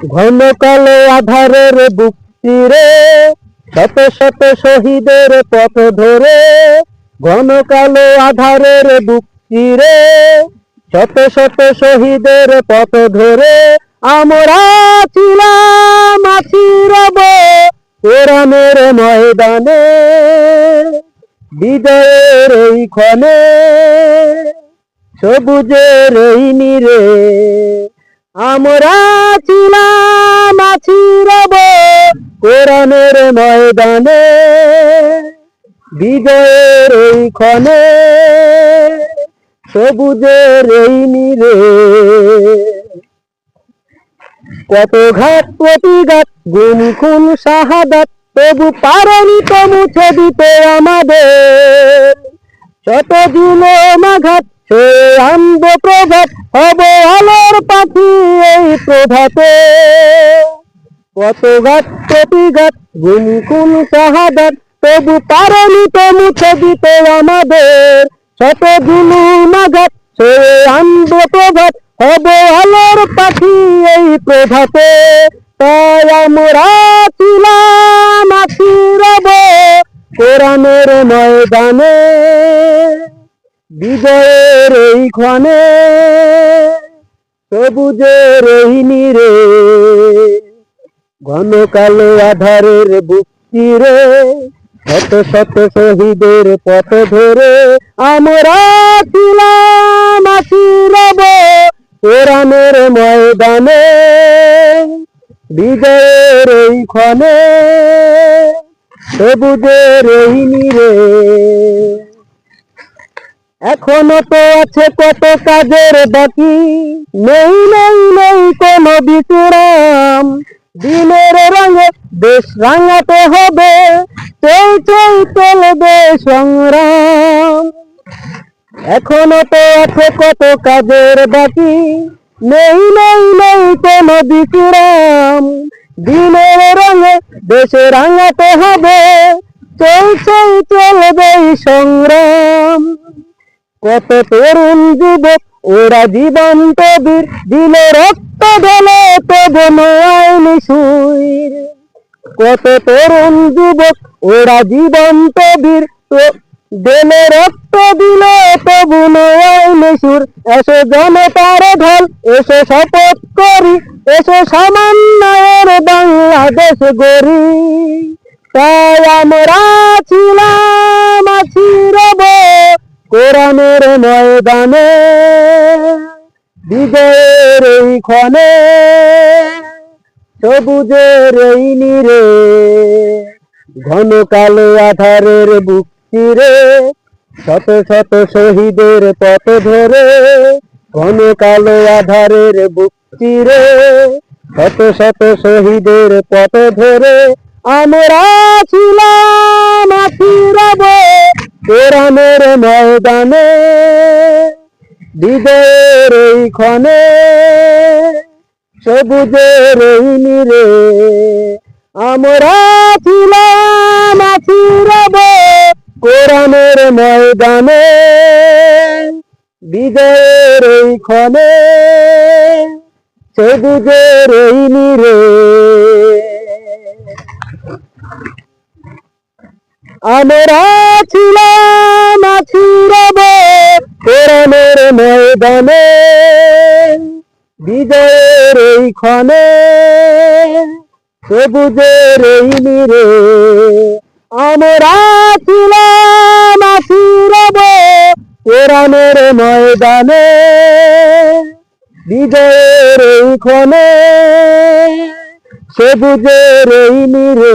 ঘন কালো আধারের বুক চিরে শত শত শহীদের পথ ধরে, ঘন কালো আধারের বুক চিরে শত শত শহীদের পথ ধরে আমরা ছিলাম আছি রব কোরআনের ময়দানে, বিজয়ের এই ক্ষণে সবুজের এই নীরে আমরা ছিলাম আছি রব কোরআনের ময়দানে, বিজয়ের এই ক্ষণে সবুজের এই নীরে। কত ঘাত প্রতিঘাত গুম খুন শাহাদাত তবু পারেনি তো মুছে দিতে আমাদের, শত জুলুম আঘাত সয়ে আনব প্রভাত, হব আলোর পাখি এই প্রভাতে। কত ঘাত প্রতিঘাত গুম খুন শাহাদাত তবু পারেনি তো মুছে দিতে আমাদের, শত জুলুম আঘাত সয়ে আনব প্রভাত, হব আলোর পাখি এই প্রভাতে। তাই আমরা ছিলাম আছি রব কোরআনের ময়দানে, বিজয়ের এই ক্ষণে সবুজের এই নীরে। ঘন কালো আধারের বুক চিরে শত শত শহীদের পথ ধরে আমরা ছিলাম আছি রব কোরআনের ময়দানে, বিজয়ের এই ক্ষণে সবুজের এই নীরে। এখনো তো আছে কত কাজের বাকি, নেই নেই নেই কোনো বিশ্রাম, দিনের রঙে দেশ রাঙাতে হবে, চল চল চলবে সংগ্রাম। এখনো তো আছে কত কাজের বাকি, নেই নেই নেই কোনো বিশ্রাম, দিনের রঙে দেশ রাঙাতে হবে, চল চল চলবে সংগ্রাম। কত তরুণ যুবক ওরা জীবন্ত বীর, দিলে রক্ত ঢেলে তবু নয়নি সুর। কত তরুণ যুবক ওরা জীবন্ত বীর, দিলে রক্ত দিলে তবু নয়নি সুর। এসো জনতার ঢল এসো শপথ করি, এসো সামান্যের বাংলাদেশ গড়ি। তাই আমরা ছিলাম আছি রব কোরআনের ময়দানে, বিজয়ের এই ক্ষণে সবুজের এই নীরে। ঘন কালো আধারের বুক চিরে শত শত শহীদের পথ ধরে, ঘন কালো আধারের বুক চিরে শত শত শহীদের পথ ধরে আমরা ছিলাম আছি রব কোরআনের ময়দানে, বিজয়ের এই ক্ষণে সবুজের এই নীরে। আমরা ছিলাম আছি রব কোরআনের ময়দানে, বিজয়ের এই ক্ষণে সবুজের এই নীরে। আমরা ছিলাম আছি রব কোরআনের ময়দানে, বিজয়ের এই ক্ষণে সবুজের এই নীরে। আমরা ছিলাম আছি রব কোরআনের ময়দানে, বিজয়ের এই ক্ষণে সবুজের এই নীরে।